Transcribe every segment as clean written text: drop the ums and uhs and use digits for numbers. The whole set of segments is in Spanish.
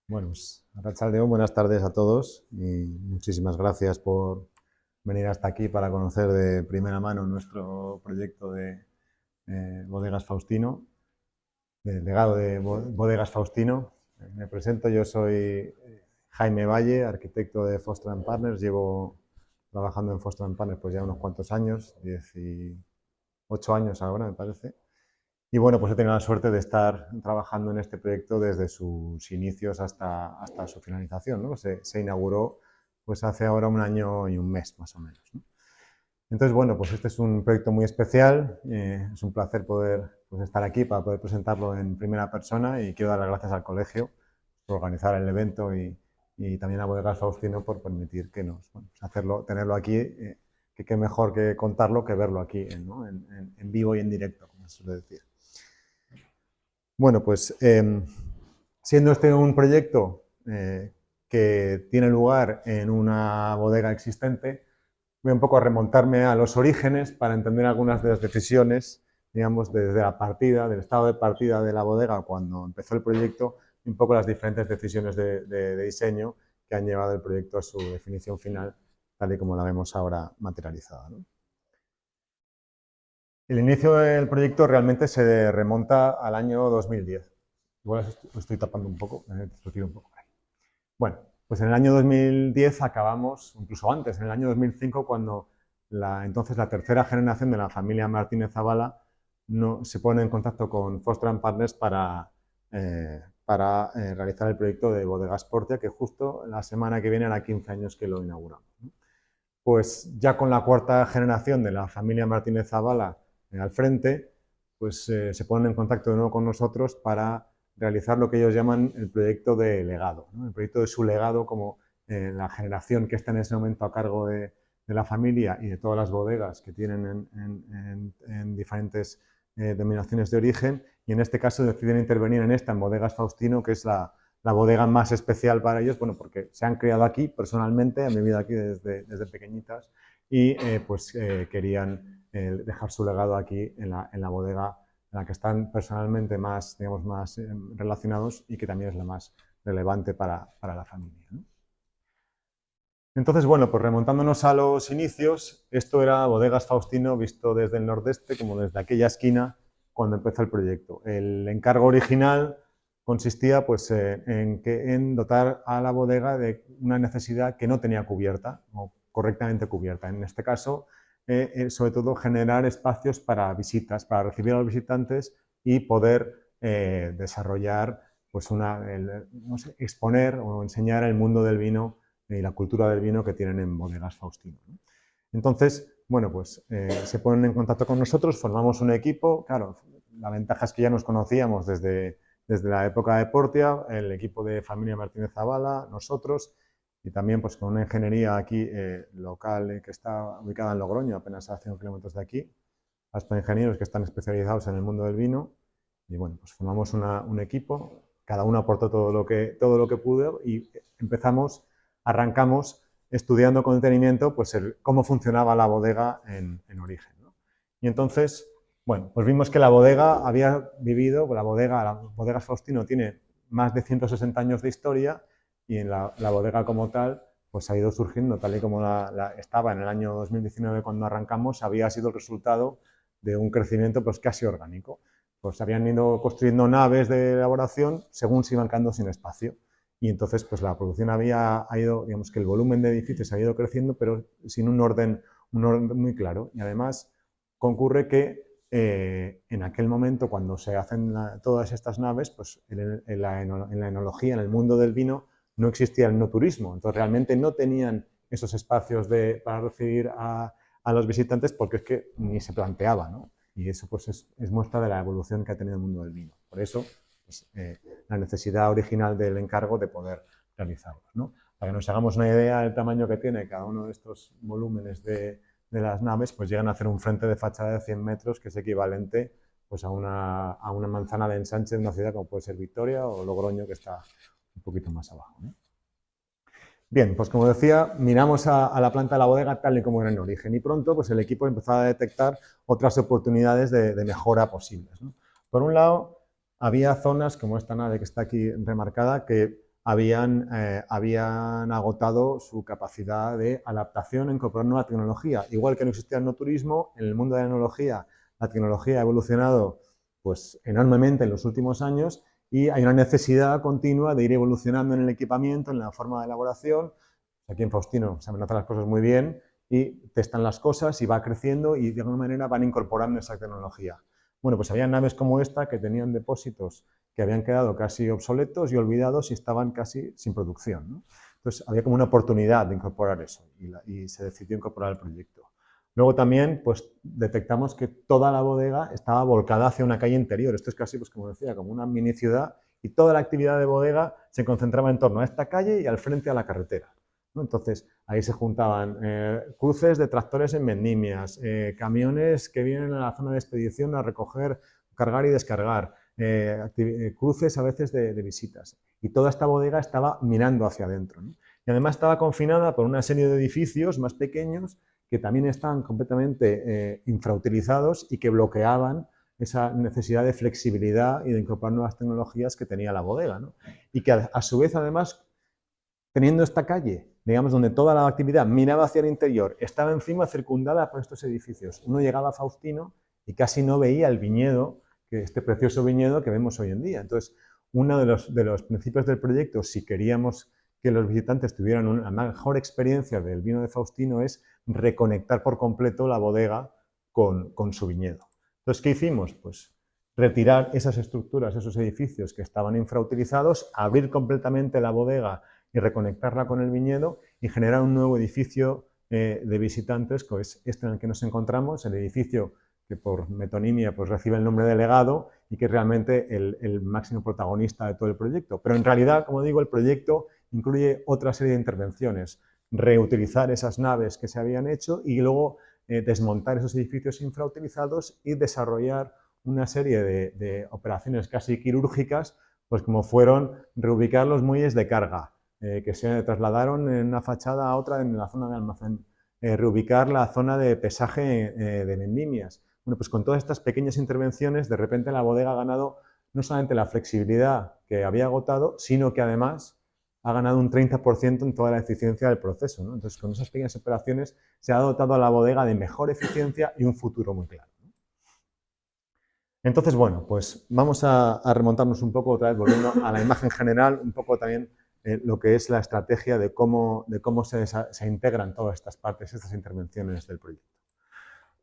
Bueno, pues Arratsaldeon, buenas tardes a todos y muchísimas gracias por venir hasta aquí para conocer de primera mano nuestro proyecto de Bodegas Faustino, del legado de Bodegas Faustino. Me presento, yo soy Jaime Valle, arquitecto de Foster Partners. Llevo trabajando en Foster Partners pues ya unos cuantos años, 18 años ahora me parece. Y bueno, pues he tenido la suerte de estar trabajando en este proyecto desde sus inicios hasta su finalización, ¿no? Se inauguró pues hace ahora un año y un mes más o menos, ¿no? Entonces, bueno, pues este es un proyecto muy especial, es un placer poder pues, estar aquí para poder presentarlo en primera persona y quiero dar las gracias al colegio por organizar el evento y también a Bodegas Faustino por permitir que nos, bueno, pues hacerlo, tenerlo aquí, que qué mejor que contarlo que verlo aquí, ¿no? En vivo y en directo, como se suele decir. Bueno, pues siendo este un proyecto que tiene lugar en una bodega existente, voy un poco a remontarme a los orígenes para entender algunas de las decisiones, digamos, desde la partida, del estado de partida de la bodega cuando empezó el proyecto, y un poco las diferentes decisiones de diseño que han llevado el proyecto a su definición final, tal y como la vemos ahora materializada, ¿no? El inicio del proyecto realmente se remonta al año 2010. Igual lo estoy tapando un poco, lo tiro un poco por ahí. Bueno, pues en el año 2010 acabamos, incluso antes, en el año 2005, cuando entonces la tercera generación de la familia Martínez Zavala se pone en contacto con Foster Partners para realizar el proyecto de Bodegas Portia, que justo la semana que viene hará 15 años que lo inauguramos, ¿no? Pues ya con la cuarta generación de la familia Martínez Zavala al frente, pues se ponen en contacto de nuevo con nosotros para realizar lo que ellos llaman el proyecto de legado, ¿no? El proyecto de su legado como la generación que está en ese momento a cargo de la familia y de todas las bodegas que tienen en diferentes denominaciones de origen, y en este caso deciden intervenir en esta, en Bodegas Faustino, que es la bodega más especial para ellos, bueno, porque se han criado aquí personalmente, han vivido aquí desde pequeñitas y querían dejar su legado aquí en la bodega en la que están personalmente más, digamos, más relacionados y que también es la más relevante para la familia, ¿no? Entonces, bueno, pues remontándonos a los inicios, esto era Bodegas Faustino visto desde el nordeste, como desde aquella esquina cuando empezó el proyecto. El encargo original consistía pues, en dotar a la bodega de una necesidad que no tenía cubierta, o correctamente cubierta. En este caso, sobre todo, generar espacios para visitas, para recibir a los visitantes y poder desarrollar, pues no sé, exponer o enseñar el mundo del vino y la cultura del vino que tienen en Bodegas Faustino, ¿no? Entonces, bueno, pues se ponen en contacto con nosotros, formamos un equipo. Claro, la ventaja es que ya nos conocíamos desde la época de Portia, el equipo de familia Martínez Zavala, nosotros, y también pues con una ingeniería aquí local que está ubicada en Logroño, apenas a 100 kilómetros de aquí, hasta ingenieros que están especializados en el mundo del vino, y bueno, pues formamos un equipo, cada uno aportó todo lo que pudo y arrancamos estudiando con detenimiento pues cómo funcionaba la bodega en origen, ¿no? Y entonces, bueno, pues vimos que la bodega había vivido, la bodega Faustino tiene más de 160 años de historia y en la bodega como tal pues ha ido surgiendo tal y como estaba en el año 2019 cuando arrancamos, había sido el resultado de un crecimiento pues casi orgánico. Pues habían ido construyendo naves de elaboración según se iban quedando sin espacio. Y entonces pues la producción ha ido, digamos que el volumen de edificios ha ido creciendo, pero sin un orden muy claro. Y además concurre que en aquel momento, cuando se hacen todas estas naves, pues en la enología, en el mundo del vino, no existía el no turismo. Entonces realmente no tenían esos espacios para recibir a los visitantes porque es que ni se planteaba, ¿no? Y eso pues es muestra de la evolución que ha tenido el mundo del vino. Por eso, pues, la necesidad original del encargo de poder realizarlos, ¿no? Para que nos hagamos una idea del tamaño que tiene cada uno de estos volúmenes de las naves, pues llegan a hacer un frente de fachada de 100 metros, que es equivalente pues, a una manzana de ensanche de una ciudad como puede ser Vitoria o Logroño, que está un poquito más abajo, ¿no? Bien, pues como decía, miramos a la planta de la bodega tal y como era en origen y pronto pues el equipo empezó a detectar otras oportunidades de mejora posibles, ¿no? Por un lado, había zonas como esta nave que está aquí remarcada que habían agotado su capacidad de adaptación e incorporar nueva tecnología. Igual que no existía el no turismo, en el mundo de la enología, la tecnología ha evolucionado pues, enormemente en los últimos años y hay una necesidad continua de ir evolucionando en el equipamiento, en la forma de elaboración. Aquí en Faustino se hacen las cosas muy bien y testan las cosas y va creciendo y de alguna manera van incorporando esa tecnología. Bueno, pues había naves como esta que tenían depósitos que habían quedado casi obsoletos y olvidados y estaban casi sin producción, ¿no? Entonces había como una oportunidad de incorporar eso y se decidió incorporar el proyecto. Luego también pues, detectamos que toda la bodega estaba volcada hacia una calle interior. Esto es casi, pues, como decía, como una mini ciudad y toda la actividad de bodega se concentraba en torno a esta calle y al frente a la carretera, ¿no? Entonces ahí se juntaban cruces de tractores en vendimias, camiones que vienen a la zona de expedición a recoger, cargar y descargar, cruces a veces de visitas. Y toda esta bodega estaba mirando hacia adentro, ¿no? Y además estaba confinada por una serie de edificios más pequeños que también estaban completamente infrautilizados y que bloqueaban esa necesidad de flexibilidad y de incorporar nuevas tecnologías que tenía la bodega, ¿no? Y que a su vez, además, teniendo esta calle, digamos, donde toda la actividad miraba hacia el interior, estaba encima circundada por estos edificios. Uno llegaba a Faustino y casi no veía el viñedo, este precioso viñedo que vemos hoy en día. Entonces, uno de los principios del proyecto, si queríamos que los visitantes tuvieran una mejor experiencia del vino de Faustino, es reconectar por completo la bodega con su viñedo. Entonces, ¿qué hicimos? Pues retirar esas estructuras, esos edificios que estaban infrautilizados, abrir completamente la bodega y reconectarla con el viñedo y generar un nuevo edificio de visitantes, que es este en el que nos encontramos, el edificio que por metonimia pues, recibe el nombre de Legado y que es realmente el máximo protagonista de todo el proyecto. Pero en realidad, como digo, el proyecto incluye otra serie de intervenciones, reutilizar esas naves que se habían hecho y luego desmontar esos edificios infrautilizados y desarrollar una serie de operaciones casi quirúrgicas, pues como fueron reubicar los muelles de carga, que se trasladaron en una fachada a otra en la zona de almacén, reubicar la zona de pesaje de vendimias. Bueno, pues con todas estas pequeñas intervenciones, de repente la bodega ha ganado no solamente la flexibilidad que había agotado, sino que además ha ganado un 30% en toda la eficiencia del proceso, ¿no? Entonces, con esas pequeñas operaciones se ha dotado a la bodega de mejor eficiencia y un futuro muy claro. Entonces, bueno, pues vamos a remontarnos un poco otra vez, volviendo a la imagen general, un poco también lo que es la estrategia de cómo se integran todas estas partes, estas intervenciones del proyecto.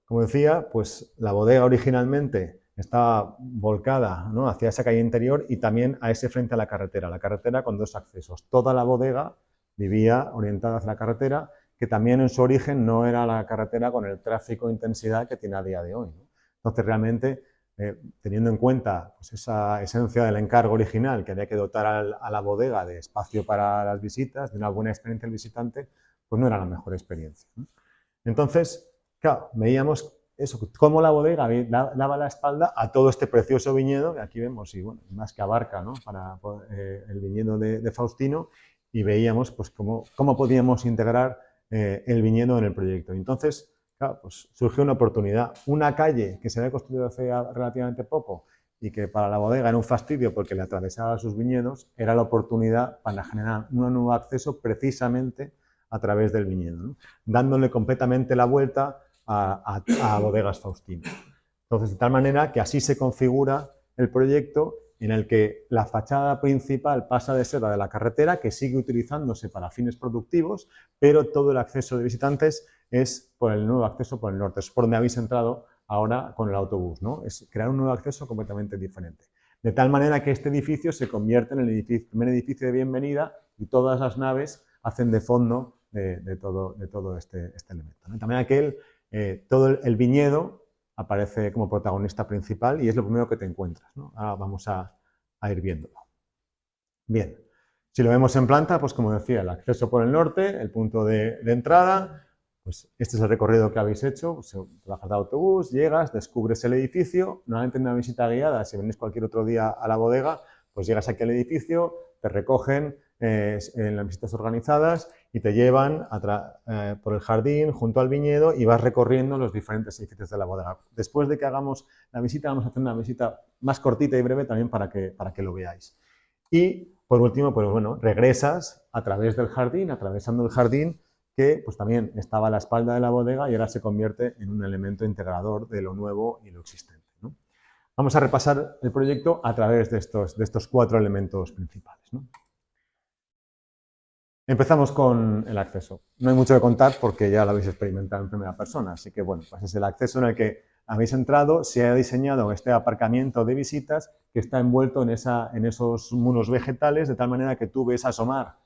Como decía, pues la bodega originalmente estaba volcada, ¿no?, hacia esa calle interior y también a ese frente a la carretera con dos accesos. Toda la bodega vivía orientada hacia la carretera, que también en su origen no era la carretera con el tráfico e intensidad que tiene a día de hoy, ¿no? Entonces, realmente, teniendo en cuenta pues, esa esencia del encargo original, que había que dotar a la bodega de espacio para las visitas, de una buena experiencia del visitante, pues no era la mejor experiencia, ¿no? Entonces, claro, veíamos eso, cómo la bodega daba la espalda a todo este precioso viñedo, que aquí vemos, y bueno, más que abarca, ¿no?, para el viñedo de Faustino, y veíamos pues, cómo podíamos integrar el viñedo en el proyecto. Entonces, claro, pues surgió una oportunidad. Una calle que se había construido hace relativamente poco y que para la bodega era un fastidio porque le atravesaba sus viñedos, era la oportunidad para generar un nuevo acceso precisamente a través del viñedo, ¿no?, dándole completamente la vuelta a Bodegas Faustino. Entonces, de tal manera que así se configura el proyecto en el que la fachada principal pasa de ser la de la carretera, que sigue utilizándose para fines productivos, pero todo el acceso de visitantes es por el nuevo acceso por el norte. Es por donde habéis entrado ahora con el autobús, ¿no? Es crear un nuevo acceso completamente diferente. De tal manera que este edificio se convierte en el primer edificio de bienvenida y todas las naves hacen de fondo de todo este elemento, ¿no? De tal manera que todo el viñedo aparece como protagonista principal y es lo primero que te encuentras, ¿no? Ahora vamos a ir viéndolo. Bien, si lo vemos en planta, pues como decía, el acceso por el norte, el punto de entrada, pues este es el recorrido que habéis hecho, pues, bajas de autobús, llegas, descubres el edificio, normalmente en una visita guiada, si venís cualquier otro día a la bodega, pues llegas aquí al edificio, te recogen en las visitas organizadas y te llevan por el jardín junto al viñedo y vas recorriendo los diferentes edificios de la bodega. Después de que hagamos la visita, vamos a hacer una visita más cortita y breve también para que lo veáis. Y por último, pues bueno, regresas a través del jardín, atravesando el jardín, que pues también estaba a la espalda de la bodega y ahora se convierte en un elemento integrador de lo nuevo y lo existente, ¿no? Vamos a repasar el proyecto a través de estos 4 elementos principales, ¿no? Empezamos con el acceso. No hay mucho que contar porque ya lo habéis experimentado en primera persona, así que bueno, pues es el acceso en el que habéis entrado, se ha diseñado este aparcamiento de visitas que está envuelto en esos muros vegetales, de tal manera que tú ves asomar,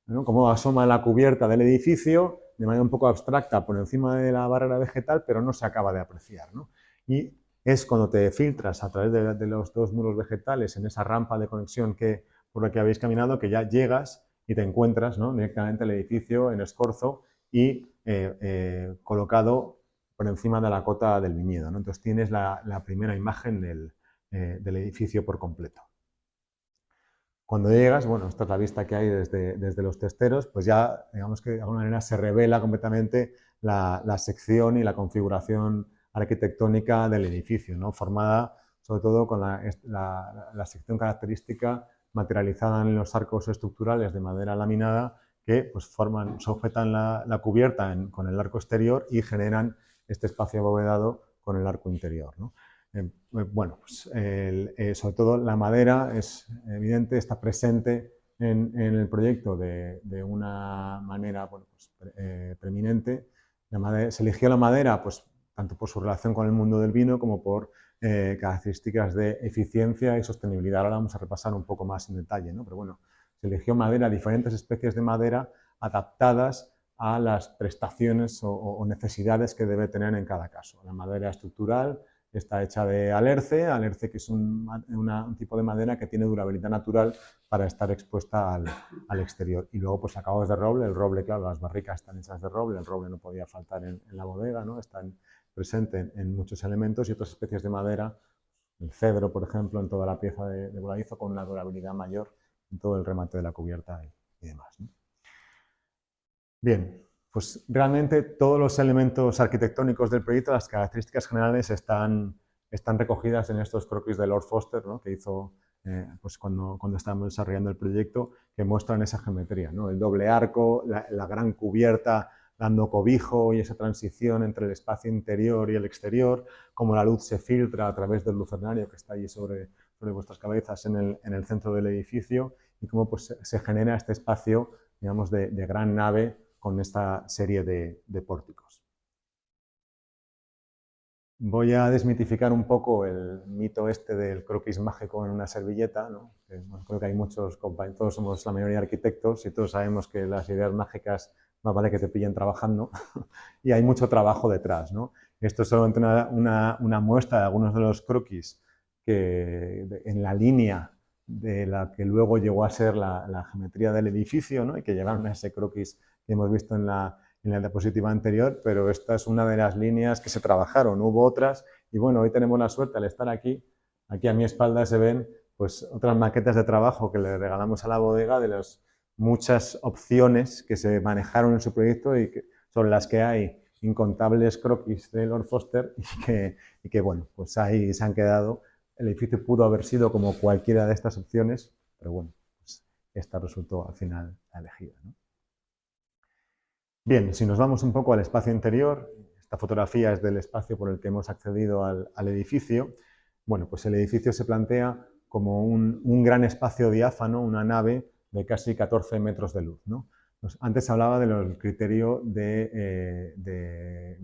¿no?, cómo asoma la cubierta del edificio de manera un poco abstracta por encima de la barrera vegetal, pero no se acaba de apreciar, ¿no? Y es cuando te filtras a través de los 2 muros vegetales en esa rampa de conexión por la que habéis caminado, que ya llegas y te encuentras, ¿no?, directamente el edificio en escorzo y colocado por encima de la cota del viñedo, ¿no? Entonces tienes la primera imagen del edificio por completo. Cuando llegas, bueno, esta es la vista que hay desde los testeros, pues ya, digamos que de alguna manera se revela completamente la sección y la configuración arquitectónica del edificio, ¿no?, formada sobre todo con la sección característica materializada en los arcos estructurales de madera laminada que pues sujetan la cubierta con el arco exterior y generan este espacio abovedado con el arco interior, ¿no? Bueno, pues sobre todo la madera es evidente, está presente en el proyecto de una manera, bueno, pues, preeminente. Se eligió la madera pues, tanto por su relación con el mundo del vino como por características de eficiencia y sostenibilidad. Ahora vamos a repasar un poco más en detalle, ¿no? Pero bueno, se eligió madera, diferentes especies de madera adaptadas a las prestaciones o necesidades que debe tener en cada caso. La madera estructural está hecha de alerce que es un tipo de madera que tiene durabilidad natural para estar expuesta al exterior. Y luego, pues acabados de roble, el roble, claro, las barricas están hechas de roble, el roble no podía faltar en la bodega, ¿no? Están presentes en muchos elementos y otras especies de madera, el cedro, por ejemplo, en toda la pieza de voladizo con una durabilidad mayor en todo el remate de la cubierta y demás, ¿no? Bien, pues realmente todos los elementos arquitectónicos del proyecto, las características generales están recogidas en estos croquis de Lord Foster, ¿no?, que hizo pues cuando estábamos desarrollando el proyecto, que muestran esa geometría, ¿no? El doble arco, la gran cubierta dando cobijo y esa transición entre el espacio interior y el exterior, cómo la luz se filtra a través del lucernario que está allí sobre vuestras cabezas en el centro del edificio y cómo pues, se genera este espacio, digamos, de gran nave con esta serie de pórticos. Voy a desmitificar un poco el mito este del croquis mágico en una servilleta, ¿no? Bueno, creo que hay muchos compañeros, todos somos la mayoría arquitectos y todos sabemos que las ideas mágicas más vale que te pillen trabajando y hay mucho trabajo detrás, ¿no? Esto es solamente una muestra de algunos de los croquis en la línea de la que luego llegó a ser la geometría del edificio, ¿no?, y que llevaron a ese croquis que hemos visto en la diapositiva anterior, pero esta es una de las líneas que se trabajaron. Hubo otras y bueno, hoy tenemos la suerte al estar aquí a mi espalda se ven pues otras maquetas de trabajo que le regalamos a la bodega de las muchas opciones que se manejaron en su proyecto y sobre las que hay incontables croquis de Lord Foster y que bueno, pues ahí se han quedado. El edificio pudo haber sido como cualquiera de estas opciones, pero bueno, pues esta resultó al final la elegida, ¿no? Bien, si nos vamos un poco al espacio interior, esta fotografía es del espacio por el que hemos accedido al edificio. Bueno, pues el edificio se plantea como un gran espacio diáfano, una nave de casi 14 metros de luz, ¿no? Pues antes hablaba del criterio de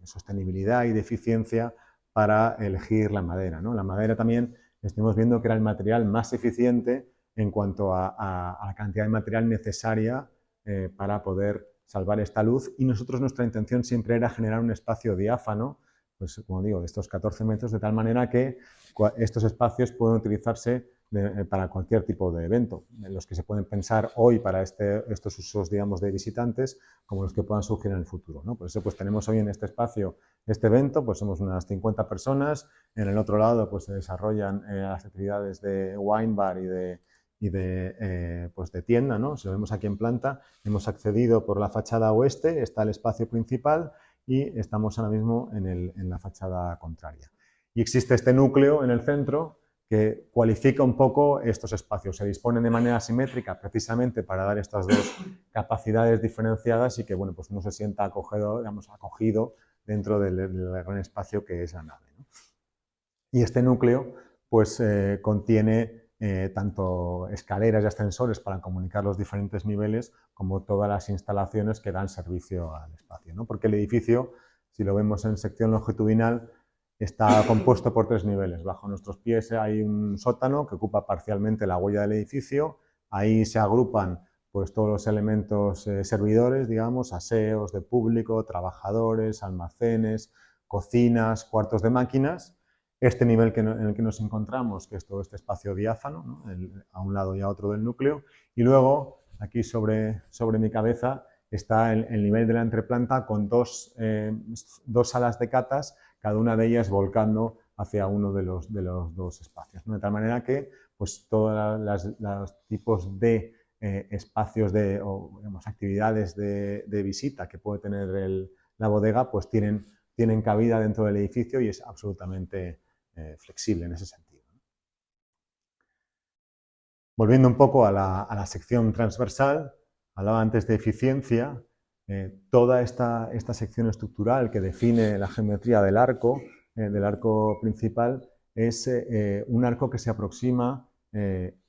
sostenibilidad y de eficiencia para elegir la madera, ¿no? La madera también estuvimos viendo que era el material más eficiente en cuanto a la cantidad de material necesaria para poder salvar esta luz y nuestra intención siempre era generar un espacio diáfano, pues como digo, de estos 14 metros, de tal manera que estos espacios pueden utilizarse para cualquier tipo de evento, en los que se pueden pensar hoy para estos usos, digamos, de visitantes, como los que puedan surgir en el futuro, ¿no? Por eso pues tenemos hoy en este espacio este evento, pues somos unas 50 personas, en el otro lado pues se desarrollan las actividades de wine bar y de tienda, ¿no? Si lo vemos aquí en planta, hemos accedido por la fachada oeste, está el espacio principal y estamos ahora mismo en la fachada contraria. Y existe este núcleo en el centro que cualifica un poco estos espacios. Se disponen de manera simétrica precisamente para dar estas dos capacidades diferenciadas y que bueno, pues uno se sienta acogido, digamos, acogido dentro del gran espacio que es la nave, ¿no? Y este núcleo pues, contiene tanto escaleras y ascensores para comunicar los diferentes niveles como todas las instalaciones que dan servicio al espacio, ¿no? Porque el edificio, si lo vemos en sección longitudinal, está compuesto por 3 niveles. Bajo nuestros pies hay un sótano que ocupa parcialmente la huella del edificio. Ahí se agrupan pues, todos los elementos servidores, digamos, aseos de público, trabajadores, almacenes, cocinas, cuartos de máquinas. Este nivel en el que nos encontramos, que es todo este espacio diáfano, ¿no? A un lado y a otro del núcleo, y luego, aquí sobre mi cabeza, está el nivel de la entreplanta con dos salas de catas, cada una de ellas volcando hacia uno de los dos espacios, ¿no? De tal manera que pues, todos los tipos de espacios o digamos, actividades de visita que puede tener la bodega, pues tienen cabida dentro del edificio y es absolutamente flexible en ese sentido. Volviendo un poco a la sección transversal, hablaba antes de eficiencia, toda esta sección estructural que define la geometría del arco principal, es un arco que se aproxima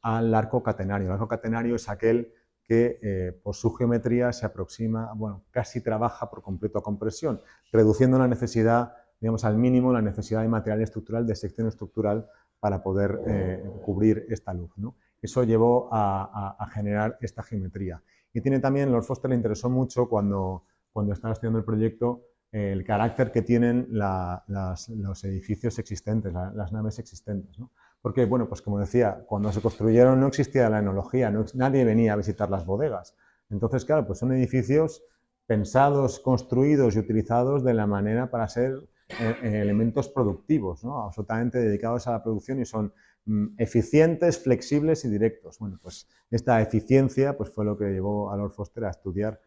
al arco catenario. El arco catenario es aquel que por su geometría se aproxima, bueno, casi trabaja por completo a compresión, reduciendo la necesidad, digamos, al mínimo la necesidad de material estructural, de sección estructural, para poder cubrir esta luz, ¿no? Eso llevó a generar esta geometría. Y tiene también, Lord Foster le interesó mucho cuando estaba estudiando el proyecto, el carácter que tienen los edificios existentes, las naves existentes, ¿no? Porque, bueno, pues como decía, cuando se construyeron no existía la enología, nadie venía a visitar las bodegas. Entonces, claro, pues son edificios pensados, construidos y utilizados de la manera para ser elementos productivos, ¿no? Absolutamente dedicados a la producción y son eficientes, flexibles y directos. Bueno, pues esta eficiencia pues, fue lo que llevó a Lord Foster a estudiar,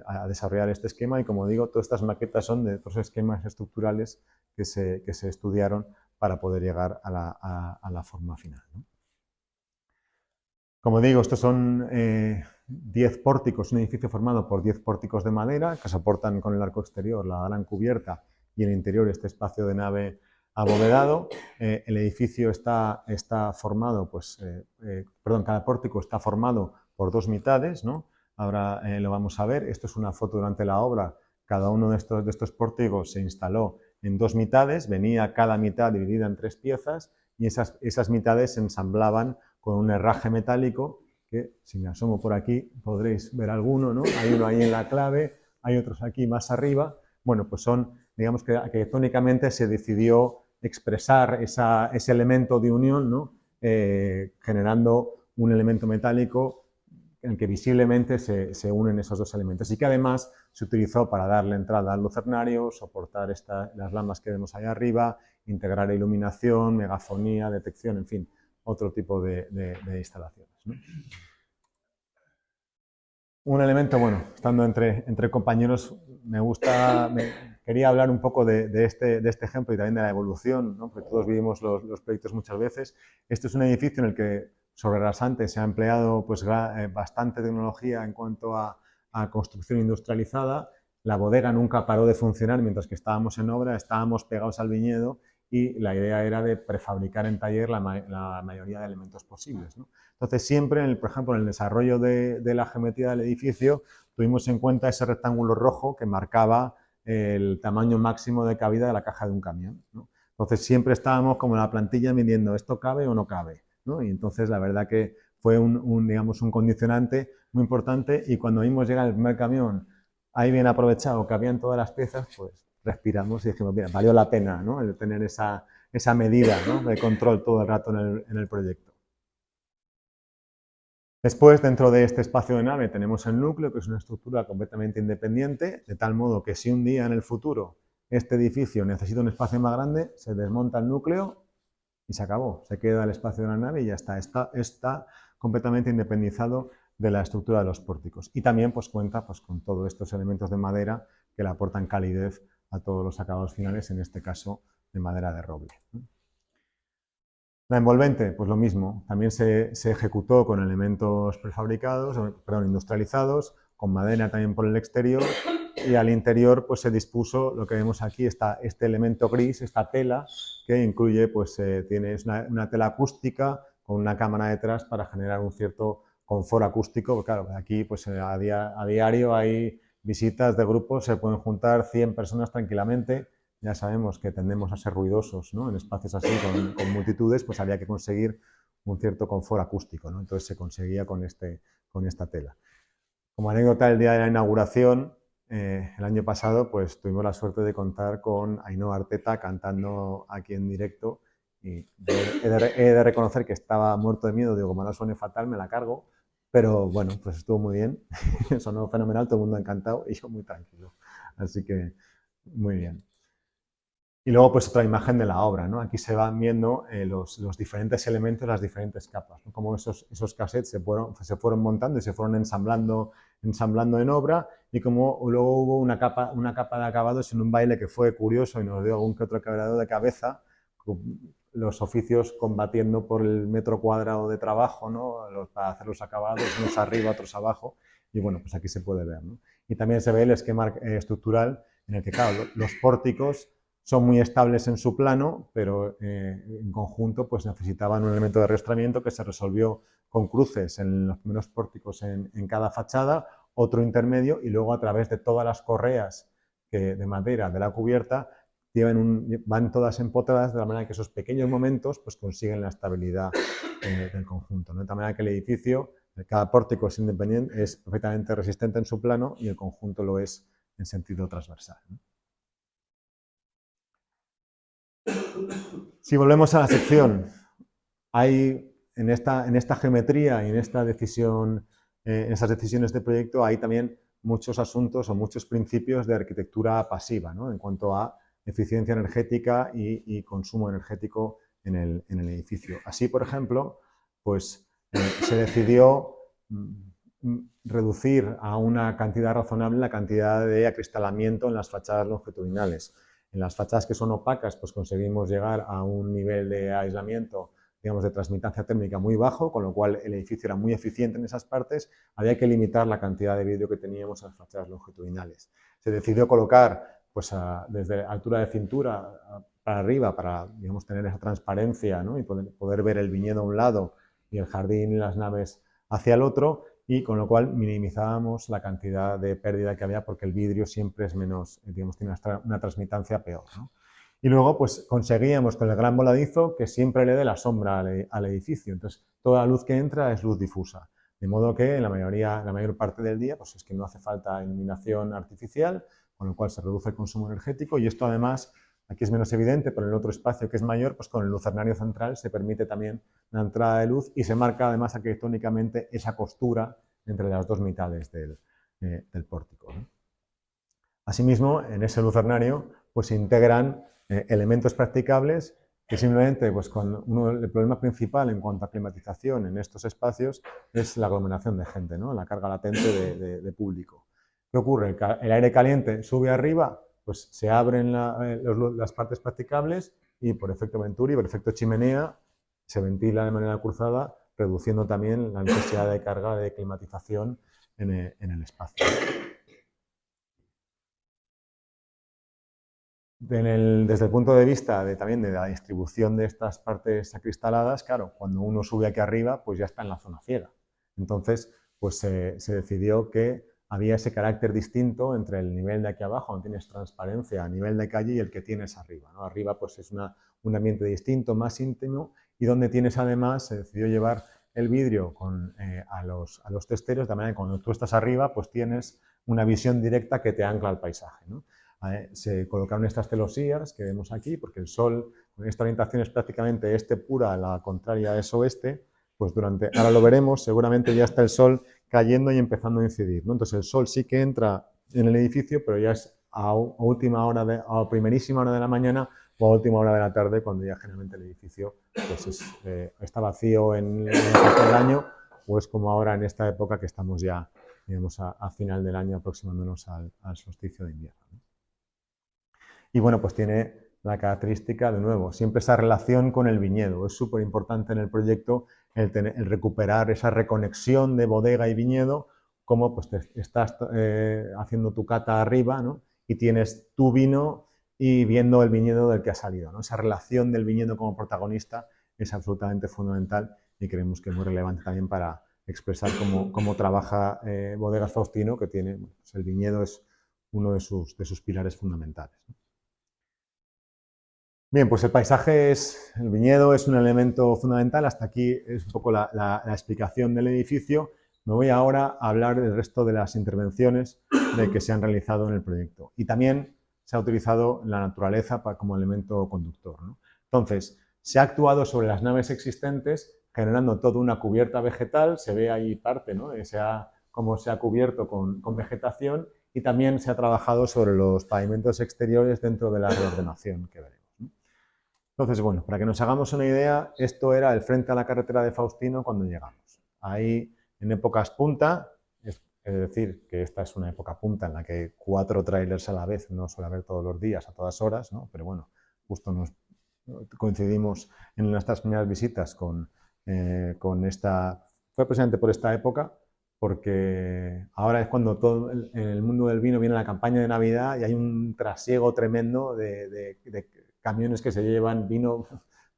a desarrollar este esquema y, como digo, todas estas maquetas son de otros esquemas estructurales que se estudiaron para poder llegar a la forma final, ¿no? Como digo, estos son 10 pórticos, un edificio formado por 10 pórticos de madera que soportan con el arco exterior la gran cubierta y el interior este espacio de nave abovedado. El edificio está formado, pues, cada pórtico está formado por 2 mitades, ¿no? Ahora lo vamos a ver. Esto es una foto durante la obra. Cada uno de estos pórticos se instaló en 2 mitades, venía cada mitad dividida en 3 piezas y esas mitades se ensamblaban con un herraje metálico que, si me asomo por aquí, podréis ver alguno, ¿no? Hay uno ahí en la clave, hay otros aquí más arriba. Bueno, pues son, digamos que arquitectónicamente se decidió expresar ese elemento de unión, ¿no? Generando un elemento metálico en el que visiblemente se unen esos dos elementos y que además se utilizó para darle entrada al lucernario, soportar las lamas que vemos ahí arriba, integrar iluminación, megafonía, detección, en fin, otro tipo de instalaciones, ¿no? Un elemento, bueno, estando entre compañeros, quería hablar un poco de este ejemplo y también de la evolución, ¿no? Porque todos vivimos los proyectos muchas veces. Este es un edificio en el que sobre rasante se ha empleado pues, bastante tecnología en cuanto a construcción industrializada. La bodega nunca paró de funcionar mientras que estábamos en obra, estábamos pegados al viñedo y la idea era de prefabricar en taller la mayoría de elementos posibles, ¿no? Entonces, siempre, por ejemplo, en el desarrollo de la geometría del edificio, tuvimos en cuenta ese rectángulo rojo que marcaba el tamaño máximo de cabida de la caja de un camión, ¿no? Entonces, siempre estábamos como en la plantilla midiendo, ¿esto cabe o no cabe?, ¿no? Y entonces, la verdad que fue digamos, un condicionante muy importante y cuando vimos llegar el primer camión, ahí bien aprovechado, cabían todas las piezas, pues respiramos y dijimos, mira, valió la pena, ¿no? El tener esa medida, ¿no? De control todo el rato en el proyecto. Después, dentro de este espacio de nave, tenemos el núcleo, que es una estructura completamente independiente, de tal modo que si un día en el futuro este edificio necesita un espacio más grande, se desmonta el núcleo y se acabó. Se queda el espacio de la nave y ya está. Está completamente independizado de la estructura de los pórticos. Y también pues, cuenta pues, con todos estos elementos de madera que le aportan calidez a todos los acabados finales, en este caso de madera de roble. La envolvente, pues lo mismo, también se ejecutó con elementos prefabricados, perdón, industrializados, con madera también por el exterior, y al interior pues se dispuso lo que vemos aquí, este elemento gris, esta tela, que incluye, pues tienes una tela acústica con una cámara detrás para generar un cierto confort acústico. Claro, aquí pues a diario hay visitas de grupos, se pueden juntar 100 personas tranquilamente. Ya sabemos que tendemos a ser ruidosos, ¿no? En espacios así, con multitudes, pues había que conseguir un cierto confort acústico, ¿no? Entonces se conseguía con esta tela. Como anécdota, el día de la inauguración, el año pasado, pues tuvimos la suerte de contar con Ainhoa Arteta cantando aquí en directo, y he de reconocer que estaba muerto de miedo, digo, como no suene fatal, me la cargo, pero bueno, pues estuvo muy bien, sonó fenomenal, todo el mundo encantado y yo muy tranquilo, así que muy bien. Y luego, pues otra imagen de la obra, ¿no? Aquí se van viendo los diferentes elementos, las diferentes capas, ¿no? Cómo esos cassettes se fueron montando y se fueron ensamblando en obra, y cómo luego hubo una capa de acabados en un baile que fue curioso y nos dio algún que otro quebradero de cabeza, los oficios combatiendo por el metro cuadrado de trabajo, ¿no? Para hacer los acabados, unos arriba, otros abajo, y bueno, pues aquí se puede ver, ¿no? Y también se ve el esquema estructural en el que, claro, los pórticos son muy estables en su plano, pero en conjunto pues necesitaban un elemento de arrastramiento que se resolvió con cruces en los primeros pórticos en cada fachada, otro intermedio, y luego a través de todas las correas de madera de la cubierta van todas empotradas, de la manera que esos pequeños momentos pues consiguen la estabilidad del conjunto, ¿no? De tal manera que el edificio, cada pórtico es independiente, es perfectamente resistente en su plano, y el conjunto lo es en sentido transversal, ¿no? Si volvemos a la sección, hay en esta geometría y en estas decisiones de proyecto, hay también muchos asuntos o muchos principios de arquitectura pasiva, ¿no? En cuanto a eficiencia energética y consumo energético en el edificio. Así, por ejemplo, pues se decidió reducir a una cantidad razonable la cantidad de acristalamiento en las fachadas longitudinales. En las fachadas que son opacas, pues conseguimos llegar a un nivel de aislamiento, digamos, de transmitancia térmica muy bajo, con lo cual el edificio era muy eficiente en esas partes. Había que limitar la cantidad de vidrio que teníamos en las fachadas longitudinales. Se decidió colocar, pues, desde altura de cintura para arriba, para, digamos, tener esa transparencia, ¿no? Y poder ver el viñedo a un lado y el jardín y las naves hacia el otro, y con lo cual minimizábamos la cantidad de pérdida que había, porque el vidrio siempre es menos, digamos, tiene una transmitancia peor, ¿no? Y luego, pues conseguíamos con el gran voladizo que siempre le dé la sombra al edificio. Entonces, toda la luz que entra es luz difusa. De modo que en la mayor parte del día, pues es que no hace falta iluminación artificial, con lo cual se reduce el consumo energético. Y esto, además, aquí es menos evidente, pero en el otro espacio que es mayor, pues con el lucernario central se permite también la entrada de luz, y se marca además arquitectónicamente esa costura entre las dos mitades del pórtico, ¿no? Asimismo, en ese lucernario pues se integran elementos practicables que simplemente, pues el problema principal en cuanto a climatización en estos espacios es la aglomeración de gente, ¿no? La carga latente de público. ¿Qué ocurre? El aire caliente sube arriba, pues se abren las partes practicables, y por efecto Venturi, por efecto chimenea, se ventila de manera cruzada, reduciendo también la necesidad de carga de climatización en el espacio. Desde el punto de vista también de la distribución de estas partes acristaladas, claro, cuando uno sube aquí arriba, pues ya está en la zona ciega. Entonces, pues se decidió que había ese carácter distinto entre el nivel de aquí abajo, donde tienes transparencia a nivel de calle, y el que tienes arriba, ¿no? Arriba pues es un ambiente distinto, más íntimo, y donde tienes además, se decidió llevar el vidrio a los testeros, de manera que cuando tú estás arriba, pues tienes una visión directa que te ancla al paisaje, ¿no? Se colocaron estas celosías que vemos aquí, porque el sol, con esta orientación es prácticamente este pura, la contraria es oeste, pues ahora lo veremos, seguramente ya está el sol cayendo y empezando a incidir, ¿no? Entonces el sol sí que entra en el edificio, pero ya es a primerísima hora de la mañana o a última hora de la tarde, cuando ya generalmente el edificio pues está vacío en el resto del año, o es como ahora en esta época que estamos ya, digamos, a final del año, aproximándonos al solsticio de invierno, ¿no? Y bueno, pues tiene la característica, de nuevo, siempre esa relación con el viñedo. Es súper importante en el proyecto el recuperar esa reconexión de bodega y viñedo, como pues estás haciendo tu cata arriba, ¿no? Y tienes tu vino y viendo el viñedo del que ha salido, ¿no? Esa relación del viñedo como protagonista es absolutamente fundamental y creemos que es muy relevante también para expresar cómo trabaja Bodegas Faustino, que tiene, pues el viñedo es uno de sus pilares fundamentales. Bien, pues el viñedo es un elemento fundamental. Hasta aquí es un poco la explicación del edificio. Me voy ahora a hablar del resto de las intervenciones que se han realizado en el proyecto. Y también se ha utilizado la naturaleza como elemento conductor, ¿no? Entonces, se ha actuado sobre las naves existentes, generando toda una cubierta vegetal. Se ve ahí parte, ¿no? Cómo se ha cubierto con vegetación, y también se ha trabajado sobre los pavimentos exteriores dentro de la reordenación que veremos. Entonces, bueno, para que nos hagamos una idea, esto era el frente a la carretera de Faustino cuando llegamos. Ahí, en épocas punta, es decir, que esta es una época punta en la que 4 trailers a la vez no suele haber todos los días, a todas horas, ¿no? Pero bueno, justo coincidimos en nuestras primeras visitas con esta. Fue precisamente por esta época, porque ahora es cuando todo el mundo del vino viene a la campaña de Navidad y hay un trasiego tremendo de camiones que se llevan vino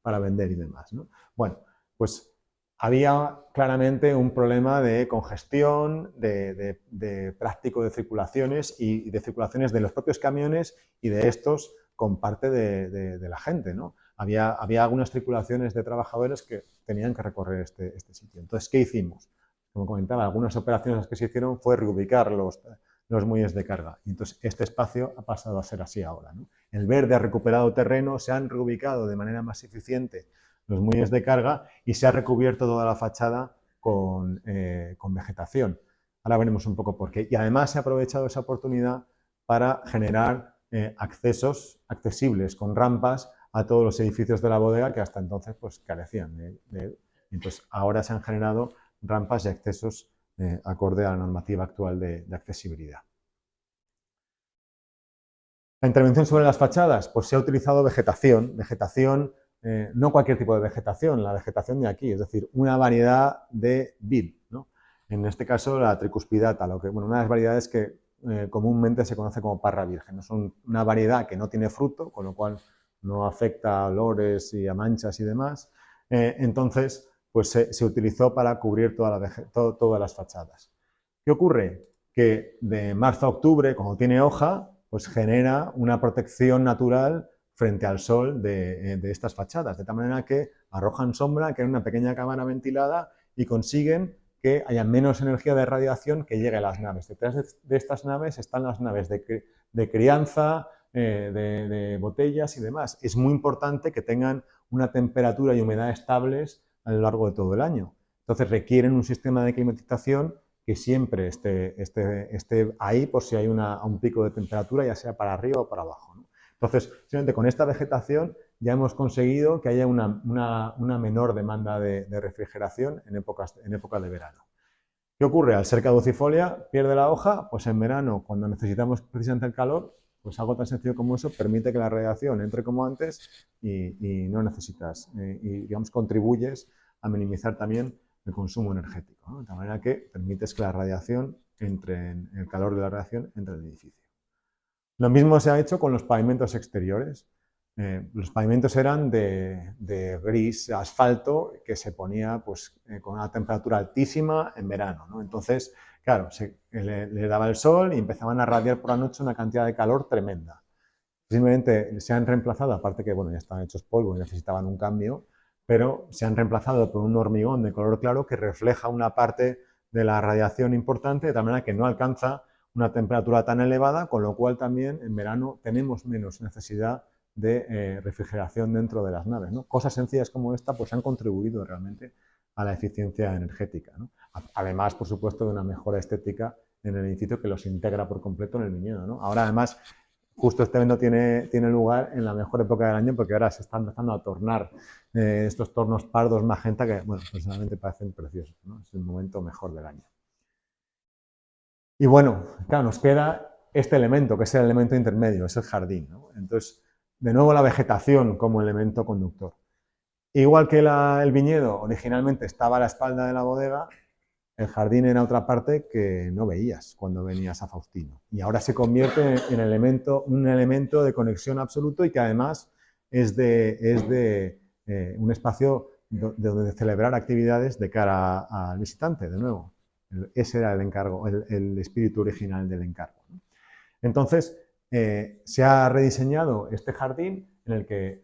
para vender y demás, ¿no? Bueno, pues había claramente un problema de congestión, de tráfico de circulaciones y de circulaciones de los propios camiones y de estos con parte de la gente, ¿no? Había algunas circulaciones de trabajadores que tenían que recorrer este sitio. Entonces, ¿qué hicimos? Como comentaba, algunas operaciones que se hicieron fue reubicar los muelles de carga. Y entonces este espacio ha pasado a ser así ahora, ¿no? El verde ha recuperado terreno, se han reubicado de manera más eficiente los muelles de carga y se ha recubierto toda la fachada con vegetación. Ahora veremos un poco por qué. Y además se ha aprovechado esa oportunidad para generar accesos accesibles con rampas a todos los edificios de la bodega que hasta entonces pues carecían de. Entonces ahora se han generado rampas y accesos acorde a la normativa actual de accesibilidad. La intervención sobre las fachadas, pues se ha utilizado vegetación, no cualquier tipo de vegetación, la vegetación de aquí, es decir, una variedad de vid, ¿no? En este caso la tricuspidata, una de las variedades que comúnmente se conoce como parra virgen. Son una variedad que no tiene fruto, con lo cual no afecta a olores y a manchas y demás. Entonces, pues se utilizó para cubrir todas las fachadas. ¿Qué ocurre? Que de marzo a octubre, cuando tiene hoja, pues genera una protección natural frente al sol de estas fachadas, de tal manera que arrojan sombra, que es una pequeña cámara ventilada y consiguen que haya menos energía de radiación que llegue a las naves. Detrás de estas naves están las naves de crianza, de botellas y demás. Es muy importante que tengan una temperatura y humedad estables a lo largo de todo el año. Entonces requieren un sistema de climatización que siempre esté ahí por si hay un pico de temperatura, ya sea para arriba o para abajo, ¿no? Entonces, simplemente con esta vegetación ya hemos conseguido que haya una menor demanda de refrigeración en época de verano. ¿Qué ocurre? Al ser caducifolia, pierde la hoja, pues en verano, cuando necesitamos precisamente el calor, pues algo tan sencillo como eso permite que la radiación entre como antes y no necesitas, y digamos contribuyes a minimizar también el consumo energético, ¿no? De tal manera que permites que la radiación el calor de la radiación entre en el edificio. Lo mismo se ha hecho con los pavimentos exteriores. Los pavimentos eran de gris asfalto que se ponía pues, con una temperatura altísima en verano, ¿no? Entonces, claro, le daba el sol y empezaban a radiar por la noche una cantidad de calor tremenda. Simplemente se han reemplazado, aparte que bueno, ya estaban hechos polvo y necesitaban un cambio, pero se han reemplazado por un hormigón de color claro que refleja una parte de la radiación importante, de tal manera que no alcanza una temperatura tan elevada, con lo cual también en verano tenemos menos necesidad de refrigeración dentro de las naves, ¿no? Cosas sencillas como esta pues han contribuido realmente a la eficiencia energética, ¿no? Además, por supuesto, de una mejora estética en el edificio que los integra por completo en el viñedo, ¿no? Ahora, además, justo este evento tiene lugar en la mejor época del año porque ahora se están empezando a tornar estos tornos pardos magenta que, bueno, personalmente parecen preciosos, ¿no? Es el momento mejor del año. Y bueno, claro, nos queda este elemento, que es el elemento intermedio, es el jardín, ¿no? Entonces, de nuevo la vegetación como elemento conductor. Igual que el viñedo originalmente estaba a la espalda de la bodega, el jardín era otra parte que no veías cuando venías a Faustino. Y ahora se convierte en un elemento de conexión absoluto y que además es un espacio donde celebrar actividades de cara al visitante, de nuevo. Ese era el encargo, el espíritu original del encargo. Entonces, se ha rediseñado este jardín en el que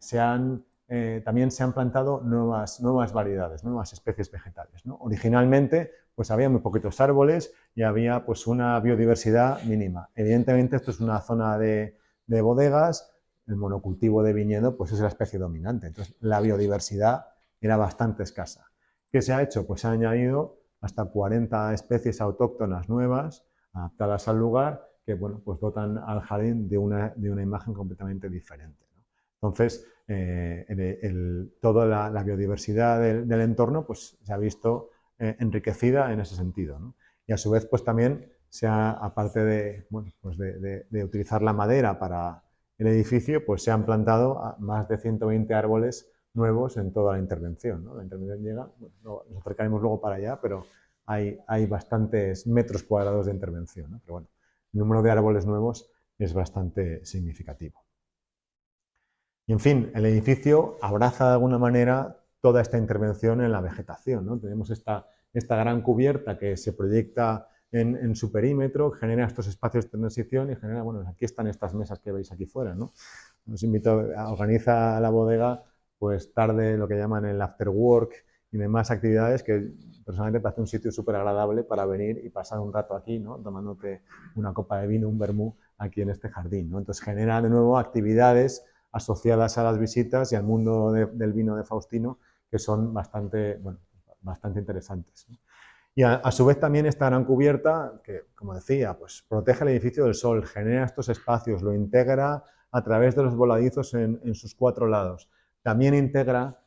también se han plantado nuevas variedades, nuevas especies vegetales, ¿no? Originalmente, pues había muy poquitos árboles y había pues una biodiversidad mínima. Evidentemente, esto es una zona de bodegas, el monocultivo de viñedo pues es la especie dominante, entonces la biodiversidad era bastante escasa. ¿Qué se ha hecho? Pues se han añadido hasta 40 especies autóctonas nuevas, adaptadas al lugar, que bueno, pues dotan al jardín de una imagen completamente diferente, ¿no? Entonces, toda la biodiversidad del entorno pues, se ha visto enriquecida en ese sentido, ¿no? Y a su vez, pues también aparte de, bueno, pues de utilizar la madera para el edificio, pues se han plantado más de 120 árboles nuevos en toda la intervención, ¿no? La intervención llega, bueno, nos acercaremos luego para allá, pero hay bastantes metros cuadrados de intervención, ¿no? Pero bueno, el número de árboles nuevos es bastante significativo. Y en fin, el edificio abraza de alguna manera toda esta intervención en la vegetación, ¿no? Tenemos esta gran cubierta que se proyecta en su perímetro, genera estos espacios de transición y genera, bueno, aquí están estas mesas que veis aquí fuera, ¿no? Nos organiza la bodega, pues tarde, lo que llaman el after work y demás actividades que personalmente parece un sitio súper agradable para venir y pasar un rato aquí, ¿no? Tomándote una copa de vino, un vermú aquí en este jardín, ¿no? Entonces genera de nuevo actividades asociadas a las visitas y al mundo del vino de Faustino que son bastante interesantes, ¿no? Y a su vez también esta gran cubierta, que como decía, pues protege el edificio del sol, genera estos espacios, lo integra a través de los voladizos en sus 4 lados. También integra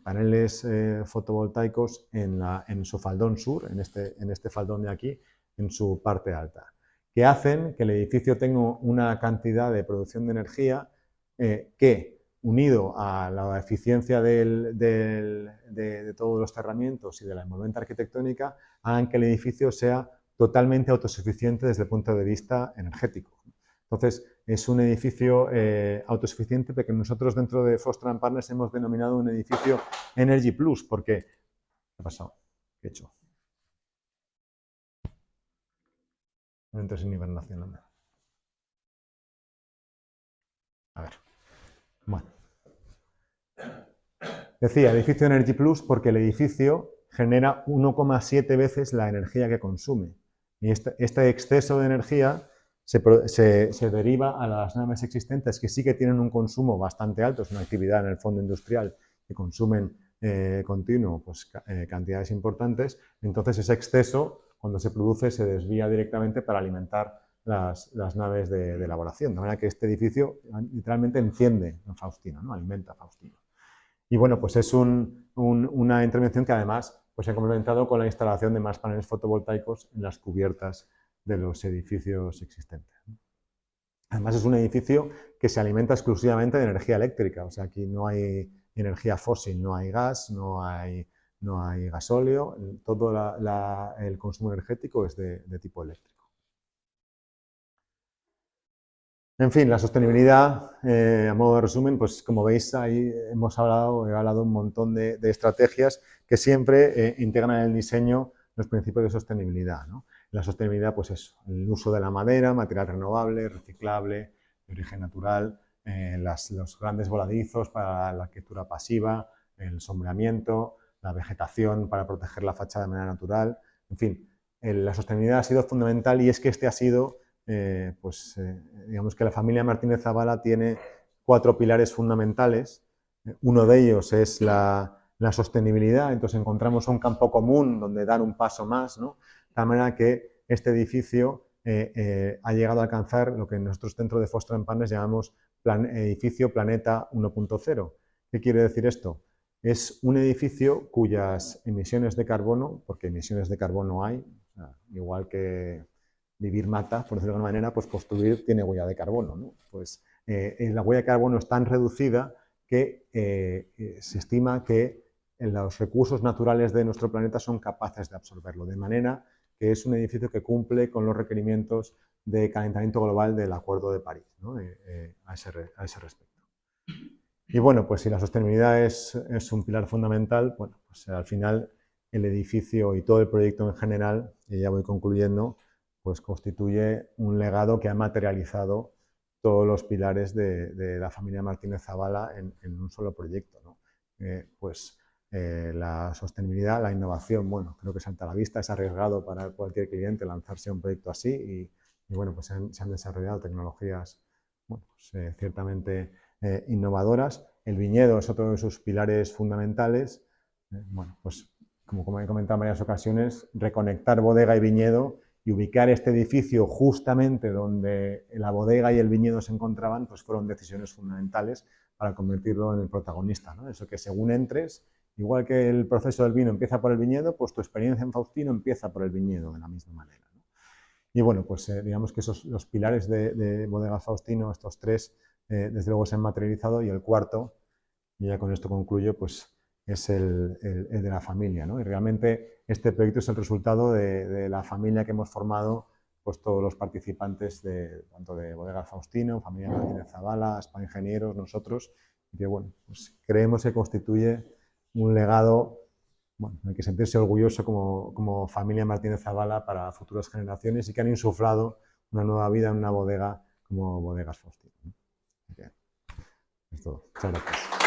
paneles fotovoltaicos en su faldón sur, en este faldón de aquí, en su parte alta, que hacen que el edificio tenga una cantidad de producción de energía que, unido a la eficiencia de todos los cerramientos y de la envolvente arquitectónica, hagan que el edificio sea totalmente autosuficiente desde el punto de vista energético. Entonces, es un edificio autosuficiente, pero que nosotros dentro de Foster & Partners hemos denominado un edificio Energy Plus, porque... ¿Qué ha pasado? ¿Qué he hecho? No entres en hibernación, hombre. A ver. Bueno. Decía, edificio Energy Plus porque el edificio genera 1,7 veces la energía que consume. Y este exceso de energía se deriva a las naves existentes que sí que tienen un consumo bastante alto, es una actividad en el fondo industrial que consumen continuo pues, cantidades importantes. Entonces ese exceso, cuando se produce, se desvía directamente para alimentar las naves de elaboración. De manera que este edificio literalmente enciende a Faustino, ¿no? Alimenta a Faustino. Y bueno, pues es una intervención que además pues, se ha complementado con la instalación de más paneles fotovoltaicos en las cubiertas de los edificios existentes. Además es un edificio que se alimenta exclusivamente de energía eléctrica, o sea, aquí no hay energía fósil, no hay gas, no hay gasóleo, todo el consumo energético es de tipo eléctrico. En fin, la sostenibilidad, a modo de resumen, pues como veis ahí he hablado un montón de estrategias que siempre integran en el diseño los principios de sostenibilidad, ¿no? La sostenibilidad, pues eso, el uso de la madera, material renovable, reciclable, de origen natural, los grandes voladizos para la arquitectura pasiva, el sombreamiento, la vegetación para proteger la fachada de manera natural, en fin, la sostenibilidad ha sido fundamental y es que este ha sido... digamos que la familia Martínez Zavala tiene 4 pilares fundamentales. Uno de ellos es la sostenibilidad, entonces encontramos un campo común donde dar un paso más, ¿no? De tal manera que este edificio ha llegado a alcanzar lo que nosotros dentro de Foster & Partners llamamos edificio Planeta 1.0. ¿Qué quiere decir esto? Es un edificio cuyas emisiones de carbono, porque emisiones de carbono hay, o sea, igual que vivir mata, por decirlo de alguna manera, pues construir tiene huella de carbono, ¿no? Pues la huella de carbono es tan reducida que se estima que los recursos naturales de nuestro planeta son capaces de absorberlo, de manera que es un edificio que cumple con los requerimientos de calentamiento global del Acuerdo de París, ¿no? A ese respecto. Y bueno, pues si la sostenibilidad es un pilar fundamental, bueno, pues al final el edificio y todo el proyecto en general, y ya voy concluyendo, pues constituye un legado que ha materializado todos los pilares de la familia Martínez Zavala en un solo proyecto, ¿no? La sostenibilidad, la innovación, bueno, creo que salta a la vista, es arriesgado para cualquier cliente lanzarse a un proyecto así y bueno, pues se han desarrollado tecnologías, bueno, pues, ciertamente innovadoras. El viñedo es otro de sus pilares fundamentales. Bueno, pues como he comentado en varias ocasiones, reconectar bodega y viñedo y ubicar este edificio justamente donde la bodega y el viñedo se encontraban, pues fueron decisiones fundamentales para convertirlo en el protagonista, ¿no? Eso que según entres, igual que el proceso del vino empieza por el viñedo, pues tu experiencia en Faustino empieza por el viñedo de la misma manera, ¿no? Y bueno, pues digamos que esos los pilares de Bodegas Faustino, estos tres, desde luego se han materializado, y el cuarto, y ya con esto concluyo, pues es el de la familia, ¿no? Y realmente este proyecto es el resultado de la familia que hemos formado, pues todos los participantes tanto de Bodegas Faustino, familia Martínez Zavala, Spa Ingenieros, nosotros, y que bueno, pues creemos que constituye un legado, bueno, en el que sentirse orgulloso como familia Martínez Zavala para futuras generaciones, y que han insuflado una nueva vida en una bodega como Bodegas Faustino, ¿no? Es todo. Muchas gracias.